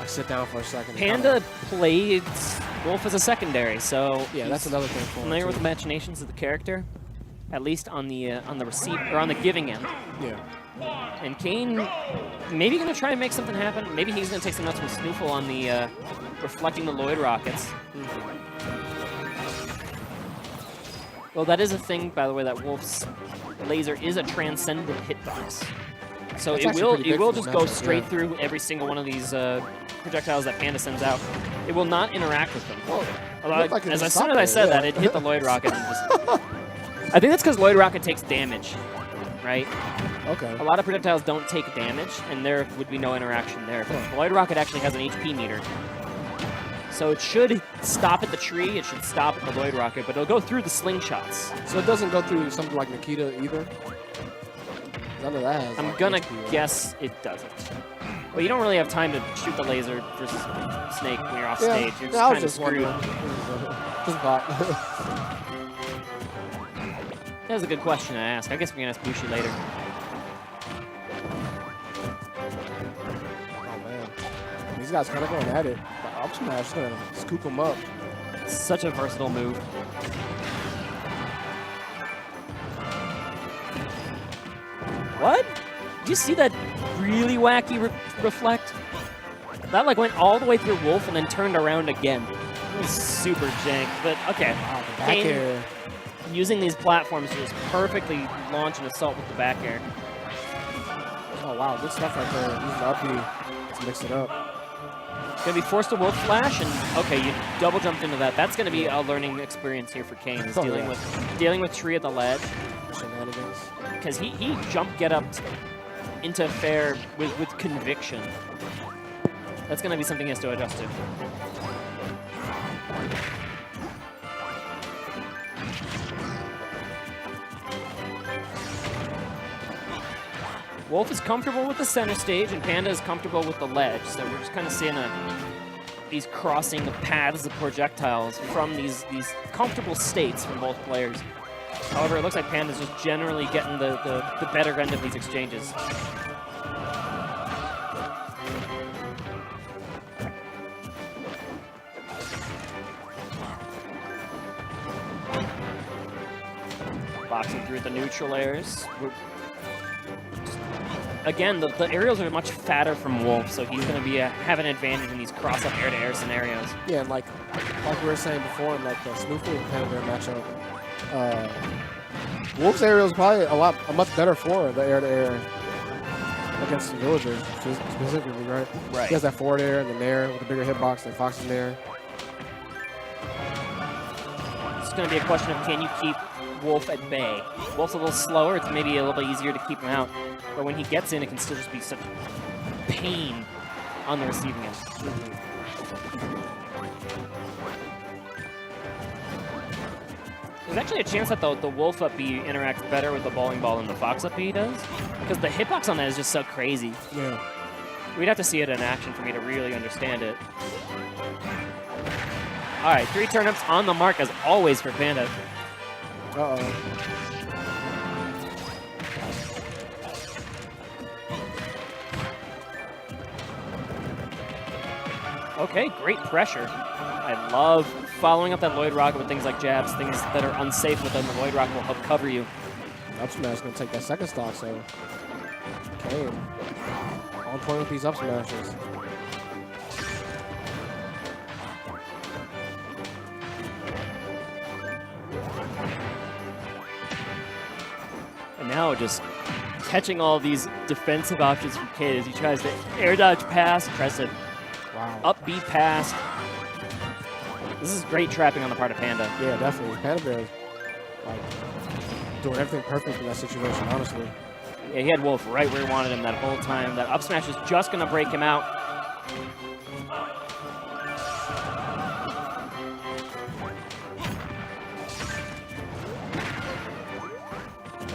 like sit down for a second. Panda played Wolf as a secondary, so yeah, that's another thing for him. Familiar with the machinations of the character, at least on the receive or on the giving end. Yeah. And Kain maybe going to try and make something happen. Maybe he's going to take some nuts from Snoofle on the reflecting the Lloyd rockets. Well, that is a thing, by the way, that Wolf's laser is a transcendent hitbox. So it will just go straight through every single one of these projectiles that Panda sends out. It will not interact with them. As soon as I said that, it hit the Lloyd rocket. And just I think that's because Lloyd rocket takes damage, right? Okay. A lot of projectiles don't take damage, and there would be no interaction there. But the Lloyd rocket actually has an HP meter. So it should stop at the tree, it should stop at the Lloyd rocket, but it'll go through the slingshots. So it doesn't go through something like Nikita either? None of that has, I'm like, gonna HP, right? guess it doesn't. But you don't really have time to shoot the laser versus Snake when you're off stage. You're just kind of screwed. Just thought. That was a good question to ask. I guess we can ask Bushi later. Oh, man. These guys kind of going at it. The up smash is going to scoop them up. Such a versatile move. What? Did you see that really wacky reflect? That like went all the way through Wolf and then turned around again. It was super jank, but okay. Wow, the back air. Using these platforms to just perfectly launch an assault with the back air. Oh, wow. Good stuff right there. Using the up B to mix it up. Gonna be forced to Wolf Flash, and okay, you double jumped into that. That's gonna be a learning experience here for Kain, is dealing with tree at the ledge. Shenanigans. Because he jump get up into fair with conviction. That's gonna be something he has to adjust to. Wolf is comfortable with the center stage, and Panda is comfortable with the ledge. So we're just kind of seeing these crossing the paths of projectiles from these comfortable states from both players. However, it looks like Panda's just generally getting the better end of these exchanges. Boxing through the neutral airs. Again, the aerials are much fatter from Wolf, so he's going to have an advantage in these cross-up air-to-air scenarios. Yeah, and like we were saying before, in like the Smoothie and Panda Bair matchup, Wolf's aerial is probably a much better for the air-to-air against the Villager specifically, right? Right. He has that forward air and the nair with a bigger hitbox than Fox's nair. It's going to be a question of, can you keep Wolf at bay? Wolf's a little slower, it's maybe a little bit easier to keep him out. But when he gets in, it can still just be such pain on the receiving end. There's actually a chance that the Wolf up B interacts better with the bowling ball than the Fox up B does, because the hitbox on that is just so crazy. Yeah. We'd have to see it in action for me to really understand it. All right, 3 turnips on the mark as always for Panda. Uh-oh. Okay, great pressure. I love following up that Lloyd rocket with things like jabs, things that are unsafe with them. The Lloyd rocket will help cover you. Up smash is going to take that second stock, so Kain on point with these up smashes. And now just catching all these defensive options from Kain as he tries to air dodge pass, tries to up B pass. This is great trapping on the part of Panda. Yeah, definitely. Panda Bair is like doing everything perfect in that situation, honestly. Yeah, he had Wolf right where he wanted him that whole time. That up smash is just going to break him out.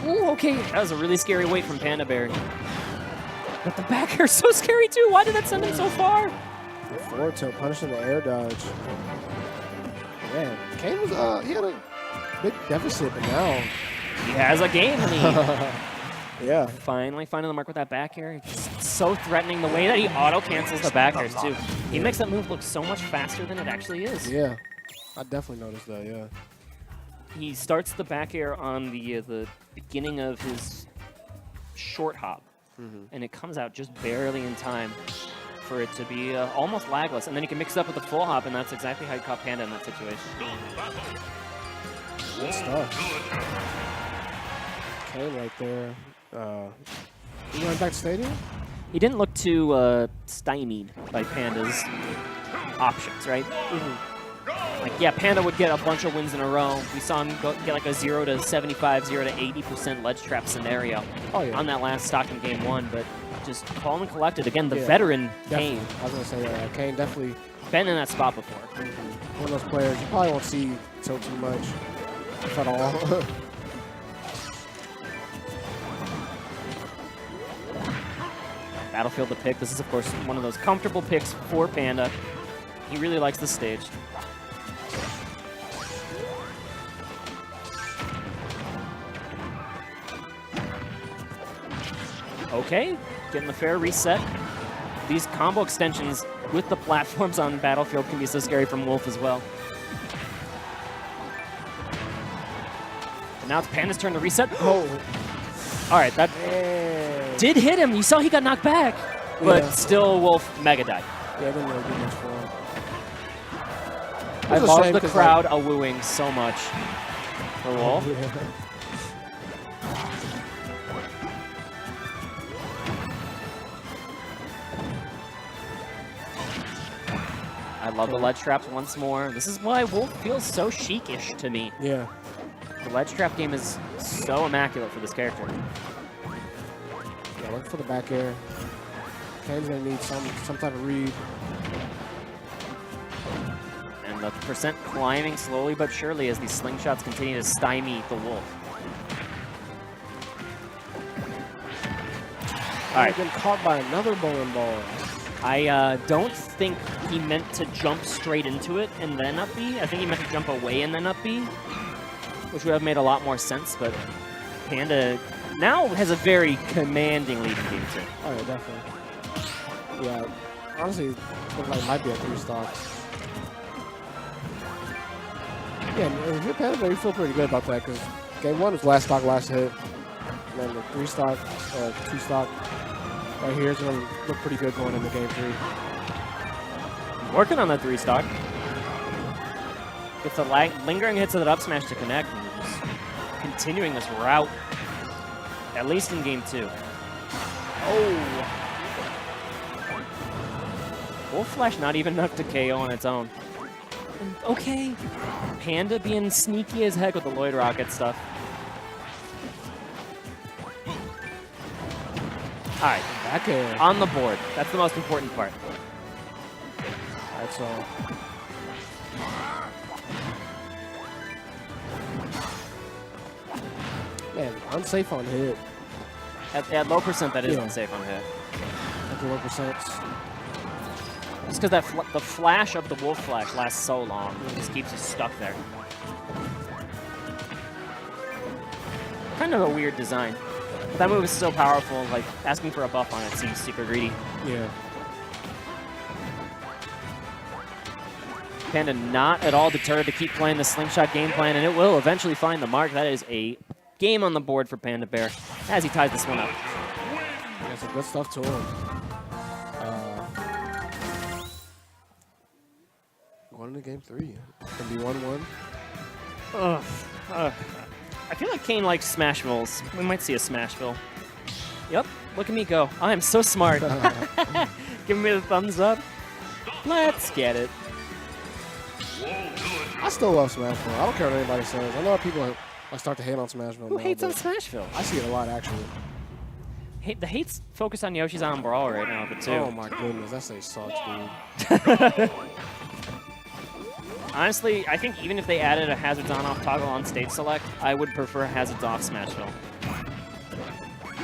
Ooh, okay. That was a really scary wait from Panda Bair. But the back air is so scary too. Why did that send him so far? The forward tilt punishing the air dodge. Man, Kain was he had a big deficit, but now he has a game lead. Yeah. Finally finding the mark with that back air. Just so threatening. The way that he auto-cancels the back airs, too. He makes that move look so much faster than it actually is. Yeah, I definitely noticed that, yeah. He starts the back air on the beginning of his short hop, and it comes out just barely in time for it to be almost lagless. And then he can mix it up with the full hop, and that's exactly how he caught Panda in that situation. Good stuff. Kain right there. You going back to stadium? He didn't look too stymied by Panda's options, right? Like, yeah, Panda would get a bunch of wins in a row. We saw him get like a 0 to 75, 0 to 80% ledge trap scenario on that last stock in game 1, but just calm and collected. Again, the veteran Kain. I was going to say, Kain definitely been in that spot before. One of those players you probably won't see tilt too much, if at all. Battlefield to pick. This is, of course, one of those comfortable picks for Panda. He really likes the stage. Okay, getting the fair reset. These combo extensions with the platforms on Battlefield can be so scary from Wolf as well. And now it's Panda's turn to reset. Oh! All right, that did hit him. You saw he got knocked back, but still Wolf mega died. Yeah, didn't really do much for him. I love the crowd wooing so much for Wolf. I love the ledge traps once more. This is why Wolf feels so chic-ish to me. Yeah. The ledge trap game is so immaculate for this character. Yeah, look for the back air. Kain's gonna need some type of read. And the percent climbing slowly but surely as these slingshots continue to stymie the Wolf. All right. Getting caught by another bowling ball. I don't think he meant to jump straight into it and then up B. I think he meant to jump away and then up B, which would have made a lot more sense, but Panda now has a very commanding lead in game 2. Oh, yeah, definitely. Yeah, honestly, it looks like it might be a 3-stock. Yeah, if you're Panda Bair, you feel pretty good about that, because game 1 was last stock, last hit. And then the 3-stock, 2-stock right here is going to look pretty good going into game 3. Working on that 3-stock. Gets the lingering hits of that up smash to connect. And just continuing this route, at least in game 2. Oh! Wolf Flash not even enough to KO on its own. And okay, Panda being sneaky as heck with the Lloyd Rocket stuff. All right, back air on the board. That's the most important part. That's all. Man, unsafe on hit. At low percent, that is unsafe on hit. At the low percent. Just because the flash of the Wolf Flash lasts so long, it just keeps you stuck there. Kind of a weird design. But that move is so powerful, like, asking for a buff on it seems super greedy. Yeah. Panda not at all deterred to keep playing the slingshot game plan, and it will eventually find the mark. That is a game on the board for Panda Bair as he ties this one up. Yeah, some good stuff to him. Going into game 3. Can be 1-1. I feel like Kain likes Smashvilles. We might see a Smashville. Yep, look at me go. I am so smart. Giving me the thumbs up. Let's get it. I still love Smashville. I don't care what anybody says. I know people start to hate on Smashville. Who hates on Smashville? I see it a lot, actually. The hate's focused on Yoshi's on Brawl right now, but too. Oh my goodness, that say sucks, dude. Honestly, I think even if they added a Hazards on-off toggle on stage select, I would prefer Hazards off Smashville.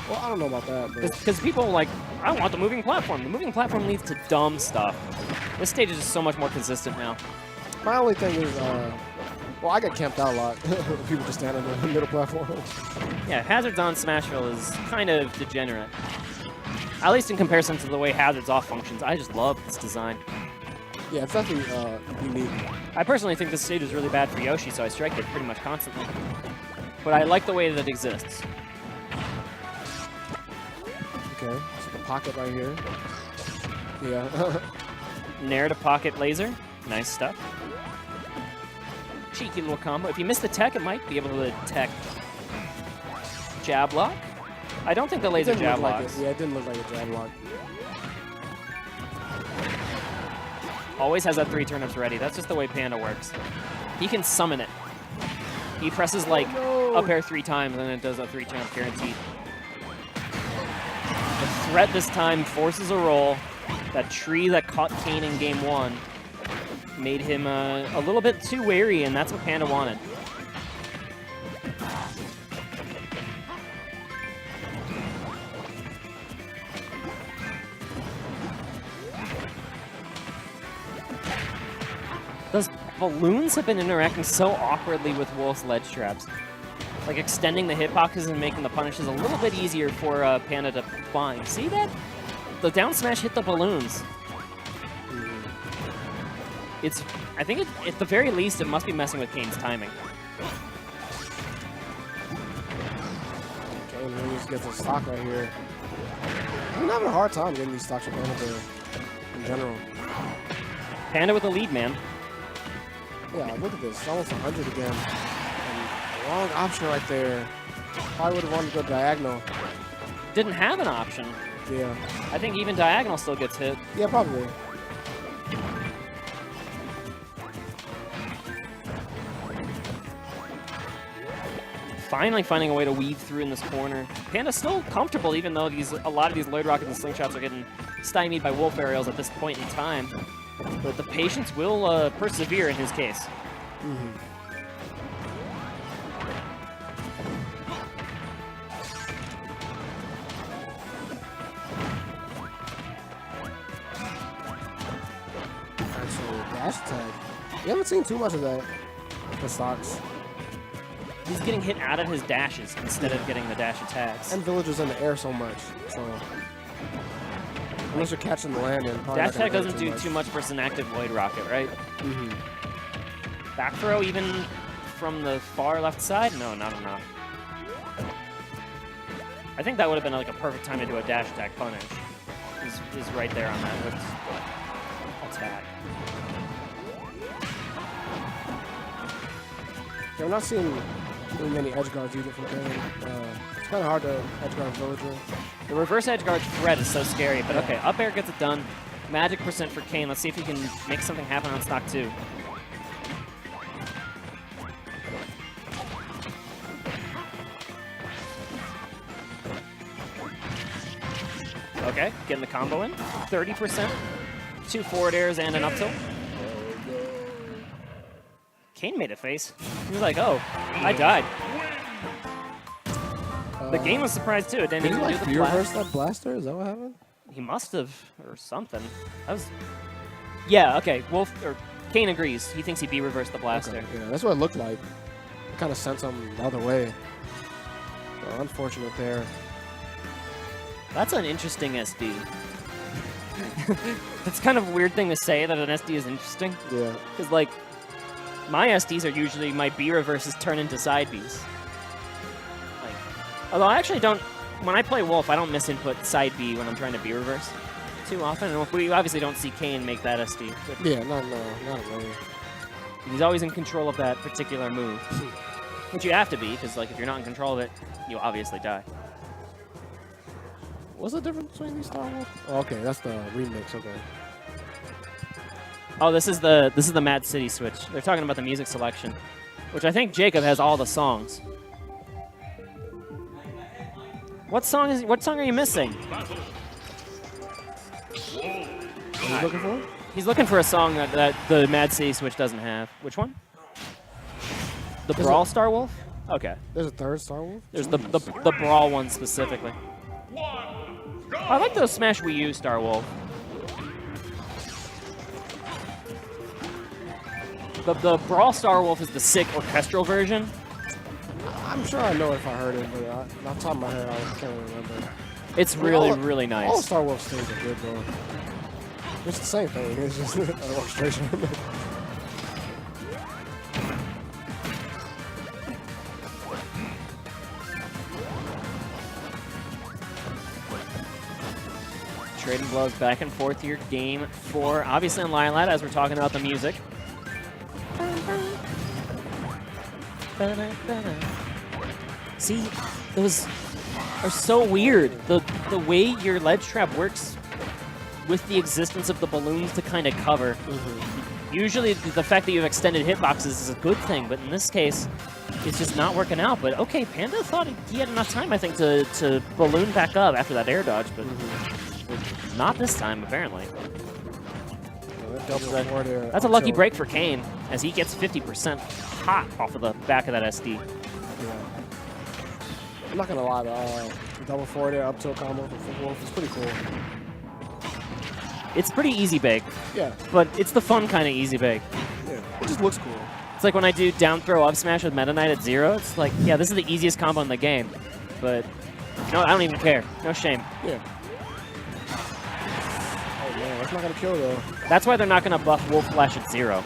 Well, I don't know about that, because people like, I want the moving platform. The moving platform leads to dumb stuff. This stage is just so much more consistent now. My only thing is, well, I get camped out a lot. People just stand on the middle platform. Yeah, Hazards on Smashville is kind of degenerate. At least in comparison to the way Hazard's off functions. I just love this design. Yeah, it's definitely unique. I personally think this stage is really bad for Yoshi, so I strike it pretty much constantly. But I like the way that it exists. Okay, so the pocket right here. Yeah. Nair to pocket laser. Nice stuff. Cheeky little combo. If you miss the tech, it might be able to tech jab lock. I don't think the laser jab locks. Yeah, it didn't look like a jab lock. Always has that 3 turnips ready. That's just the way Panda works. He can summon it. He presses like up air 3 times and then it does a 3 turnip guaranteed. The threat this time forces a roll. That tree that caught Kain in game 1 made him a little bit too wary, and that's what Panda wanted. Those balloons have been interacting so awkwardly with Wolf's ledge traps. Like extending the hitboxes and making the punishes a little bit easier for Panda to climb. See that? The down smash hit the balloons. I think at the very least, it must be messing with Kain's timing. Kain really just gets a stock right here. I'm having a hard time getting these stocks from Panda Bair in general. Panda with a lead, man. Yeah, look at this. Almost 100 again. And wrong option right there. Probably would have wanted to go diagonal. Didn't have an option. Yeah. I think even diagonal still gets hit. Yeah, probably. Finally finding a way to weave through in this corner. Panda's still comfortable, even though a lot of these load rockets and slingshots are getting stymied by wolf aerials at this point in time. But the patience will persevere in his case. Mm-hmm. Actually, dash tag. We haven't seen too much of that for stocks. He's getting hit out of his dashes instead of getting the dash attacks. And villagers in the air so much, so unless you're catching the landing. Dash attack doesn't do too much versus an active Void Rocket, right? Mm-hmm. Back throw even from the far left side? No, not enough. I think that would have been like a perfect time to do a dash attack punish. Is right there on that whip attack. Yeah, we're not seeing too many edge guards either from Kain. It's kind of hard to edge guard villager. The reverse edge guard threat is so scary, but okay, up air gets it done. Magic percent for Kain. Let's see if he can make something happen on stock 2. Okay, getting the combo in. 30%. 2 forward airs and an up tilt. Kain made a face. He was like, oh, I died. The game was surprised too. It didn't even do the reverse that blaster? Is that what happened? He must have, or something. That was... Yeah, okay. Kain agrees. He thinks he B-reversed the blaster. Okay, yeah, that's what it looked like. It kind of sent him the other way. So unfortunate there. That's an interesting SD. That's kind of a weird thing to say, that an SD is interesting. Yeah. Because, like, my SDs are usually my B reverses turn into side Bs. Like, although I actually don't, when I play Wolf, I don't misinput side B when I'm trying to B reverse too often. And we obviously don't see Kain make that SD. Yeah, not really. He's always in control of that particular move. Which you have to be, because like if you're not in control of it, you'll obviously die. What's the difference between these Star Wolf? Oh, okay, that's the remix, okay. Oh, this is the Mad City switch. They're talking about the music selection, which I think Jacob has all the songs. What song are you missing? What are you looking for? He's looking for a song that the Mad City switch doesn't have. Which one? The Brawl Star Wolf? Okay. There's a third Star Wolf? There's the Brawl one specifically. I like those Smash Wii U Star Wolf. The Brawl Star Wolf is the sick orchestral version. I'm sure I know if I heard it, but off the top of my head, I can't really remember. It's really, really nice. All Star Wolf stages are good, though. It's the same thing. It's just an orchestration. Trading blows back and forth here. Game 4. Obviously on Lilat as we're talking about the music. See, those are so weird. The way your ledge trap works with the existence of the balloons to kind of cover. Usually the fact that you have extended hitboxes is a good thing, but in this case, it's just not working out. But okay, Panda thought he had enough time, I think, to balloon back up after that air dodge, but not this time, apparently. That's a lucky break for Kain, as he gets 50% hot off of the back of that SD. Yeah. I'm not gonna lie, the double forward air up tilt combo from Wolf is pretty cool. It's pretty easy bake. Yeah. But it's the fun kind of easy bake. Yeah, it just looks cool. It's like when I do down throw up smash with Meta Knight at 0, it's like, yeah, this is the easiest combo in the game. But, no, I don't even care. No shame. Yeah. Oh, man, that's not gonna kill, though. That's why they're not going to buff Wolf Flash at 0.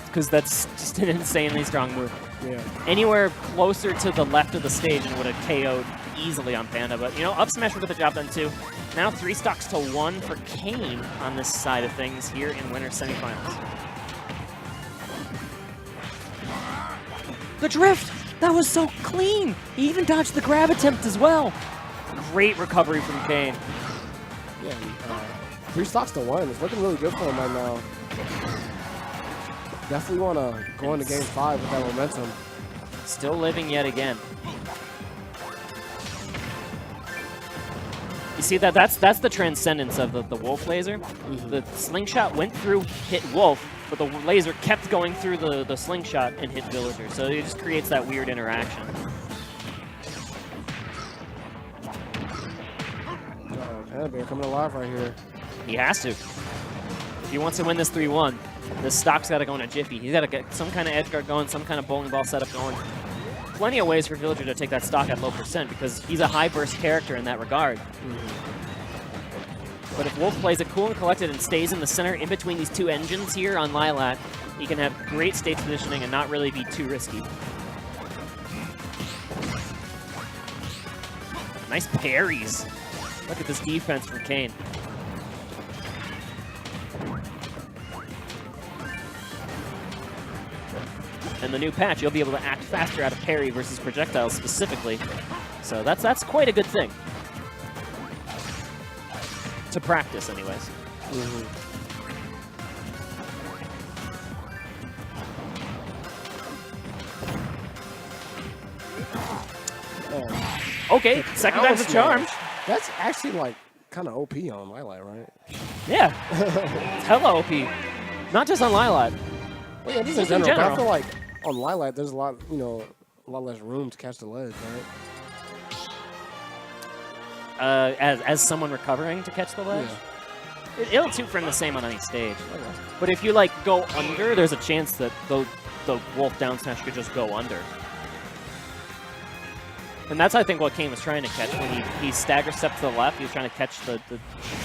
Because that's just an insanely strong move. Yeah. Anywhere closer to the left of the stage and would have KO'd easily on Panda. But, you know, up smash would get the job done, too. Now 3 stocks to 1 for Kain on this side of things here in winter semifinals. The drift! That was so clean! He even dodged the grab attempt as well. Great recovery from Kain. Yeah, 3 stocks to 1. It's looking really good for him right now. Definitely want to go into game 5 with that momentum. Still living yet again. You see, that's the transcendence of the Wolf laser. The slingshot went through, hit Wolf, but the laser kept going through the slingshot and hit Villager. So it just creates that weird interaction. Panda Bair coming alive right here. He has to. If he wants to win this 3-1, this stock's got to go in a jiffy. He's got to get some kind of edge guard going, some kind of bowling ball setup going. Plenty of ways for Villager to take that stock at low percent because he's a high burst character in that regard. But if Wolf plays it cool and collected and stays in the center in between these 2 engines here on Lilat, he can have great stage positioning and not really be too risky. Nice parries. Look at this defense from Kain. And the new patch, you'll be able to act faster out of parry versus projectiles specifically. So that's quite a good thing. To practice, anyways. Okay, second time's a charm. That's actually like kind of OP on Lilat, right? Yeah, it's hella OP. Not just on Lilat. Well, yeah, just in general. But I feel like on Lilat, there's a lot, a lot less room to catch the ledge, right? As someone recovering to catch the ledge, yeah. It'll two-frame the same on any stage. Okay. But if you like go under, there's a chance that the Wolf down smash could just go under. And that's, I think, what Kain was trying to catch when he stagger stepped to the left. He was trying to catch the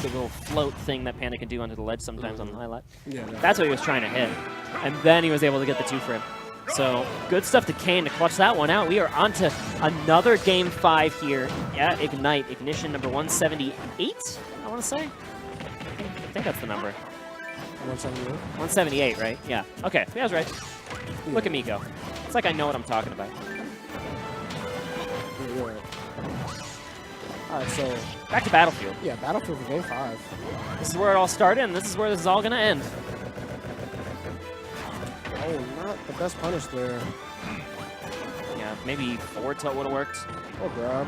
little float thing that Panda can do under the ledge sometimes on the highlight. Yeah, that's what he was trying to hit. And then he was able to get the 2-frame. So good stuff to Kain to clutch that one out. We are on to another Game 5 here at Ignite. Ignition number 178, I want to say. I think that's the number. 178? 178, right? Yeah. Okay, yeah, I was right. Yeah. Look at me go. It's like I know what I'm talking about. All right, so back to Battlefield. Yeah, Battlefield for Game 5. This is where it all started, and this is where this is all going to end. Oh, not the best punish there. Yeah, maybe forward tilt would have worked. Or grab.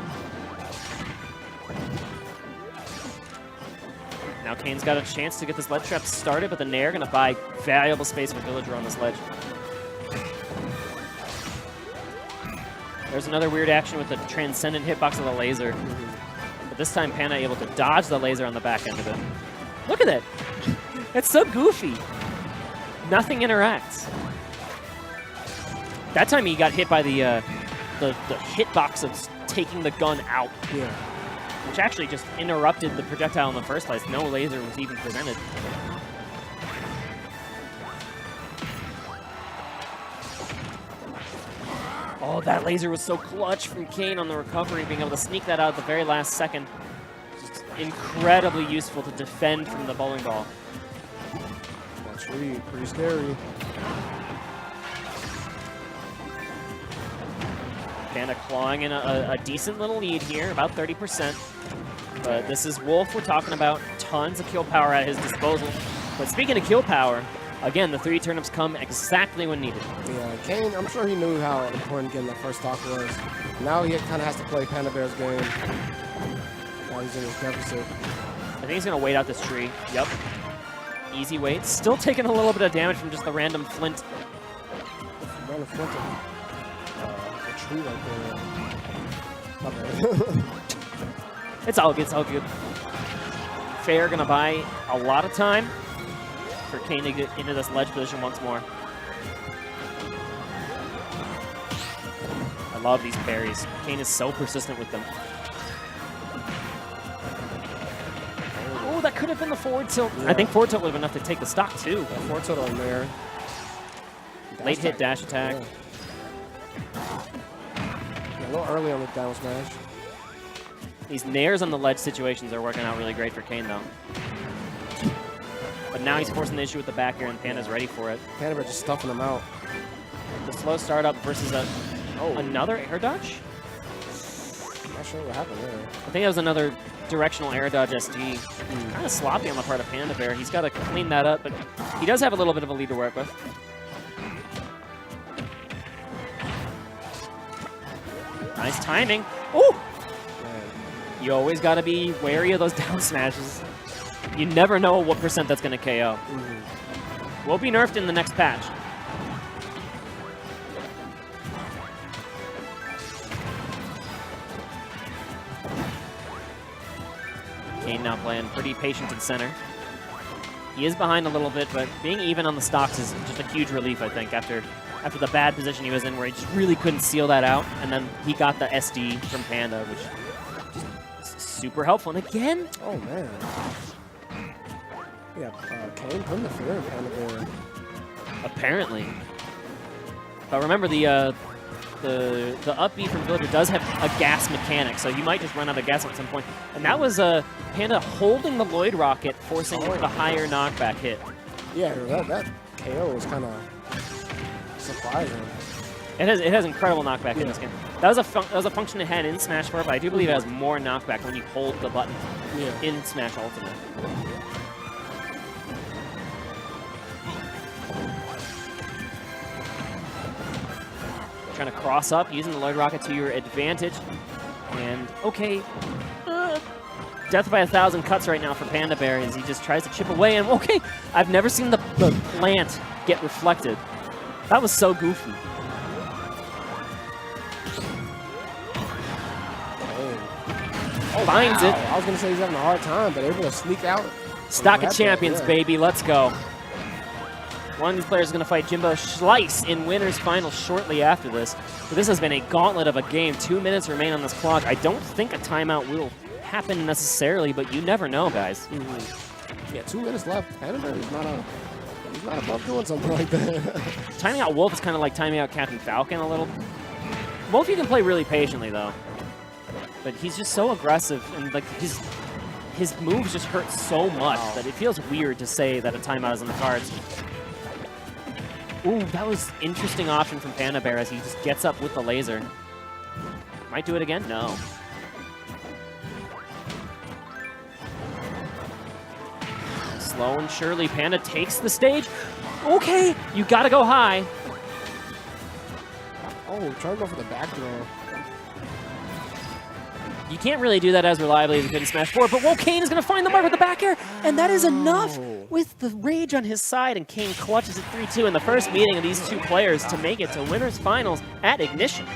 Now Kain's got a chance to get this ledge trap started, but the Nair going to buy valuable space for Villager on this ledge. There's another weird action with the transcendent hitbox of the laser. But this time Panda able to dodge the laser on the back end of it. Look at that. It's so goofy. Nothing interacts. That time he got hit by the hitbox of taking the gun out. Yeah. which actually just interrupted the projectile in the first place. No laser was even presented. Oh, that laser was so clutch from Kain on the recovery, being able to sneak that out at the very last second. Just incredibly useful to defend from the bowling ball. That's pretty scary. Panda clawing in a decent little lead here, about 30%. But this is Wolf we're talking about. Tons of kill power at his disposal. But speaking of kill power, again, the 3 turnips come exactly when needed. Yeah, Kain, I'm sure he knew how important getting that first stock was. Now he kind of has to play Panda Bair's game. Now he's in his deficit. I think he's going to wait out this tree. Yep. Easy wait. Still taking a little bit of damage from just the random flint. Random flint. A tree right there. Okay. It's all good. It's all good. Fair going to buy a lot of time for Kain to get into this ledge position once more. I love these parries. Kain is so persistent with them. Oh, that could have been the forward tilt. Yeah. I think forward tilt would have been enough to take the stock, too. Yeah, forward tilt on there. Late hit dash attack. Yeah, a little early on the down smash. These nairs on the ledge situations are working out really great for Kain, though. But now he's forcing the issue with the back air, and Panda's ready for it. Panda Bair just stuffing him out. The slow startup versus another air dodge? I'm not sure what happened there. I think that was another directional air dodge SD. Kind of sloppy on the part of Panda Bair. He's got to clean that up, but he does have a little bit of a lead to work with. Nice timing. Ooh! You always got to be wary of those down smashes. You never know what % that's going to KO. Will be nerfed in the next patch. Kain now playing pretty patient in center. He is behind a little bit, but being even on the stocks is just a huge relief, I think, after the bad position he was in, where he just really couldn't seal that out, and then he got the SD from Panda, which is super helpful. And again, oh man. Yeah, Kain putting the fear in Panda Bair. Apparently. But remember, the up B from Villager does have a gas mechanic, so he might just run out of gas at some point. And that was Panda holding the Lloyd Rocket, forcing the higher knockback hit. Yeah, that KO was kind of surprising. It has incredible knockback in this game. That was a function it had in Smash 4, but I do believe it has more knockback when you hold the button in Smash Ultimate. Trying to cross up, using the Lloyd Rocket to your advantage. And, okay, death by 1,000 cuts right now for Panda Bair as he just tries to chip away. And, okay, I've never seen the plant get reflected. That was so goofy. Oh, finds it. I was going to say he's having a hard time, but able to sneak out. Stock of champions, baby. Let's go. One of these players is going to fight Jimbo Schleiss in winners finals shortly after this. So this has been a gauntlet of a game. 2 minutes remain on this clock. I don't think a timeout will happen necessarily, but you never know, guys. Yeah, 2 minutes left. Panda Bair is he's not above doing something like that. Timing out Wolf is kind of like timing out Captain Falcon a little. Wolf, you can play really patiently, though. But he's just so aggressive, and like his moves just hurt so much that it feels weird to say that a timeout is in the cards. Ooh, that was interesting option from Panda Bair as he just gets up with the laser. Might do it again? No. Slow and surely, Panda takes the stage. Okay, you gotta go high. Oh, trying to go for the back throw. You can't really do that as reliably as you could in Smash 4, but Kain is going to find the mark with the back air, and that is enough with the rage on his side, and Kain clutches it 3-2 in the first meeting of these two players to make it to winners finals at Ignition.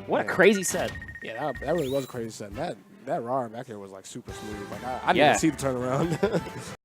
What a crazy set. Yeah, that really was a crazy set. That raw back air was like super smooth. Like I didn't even see the turnaround.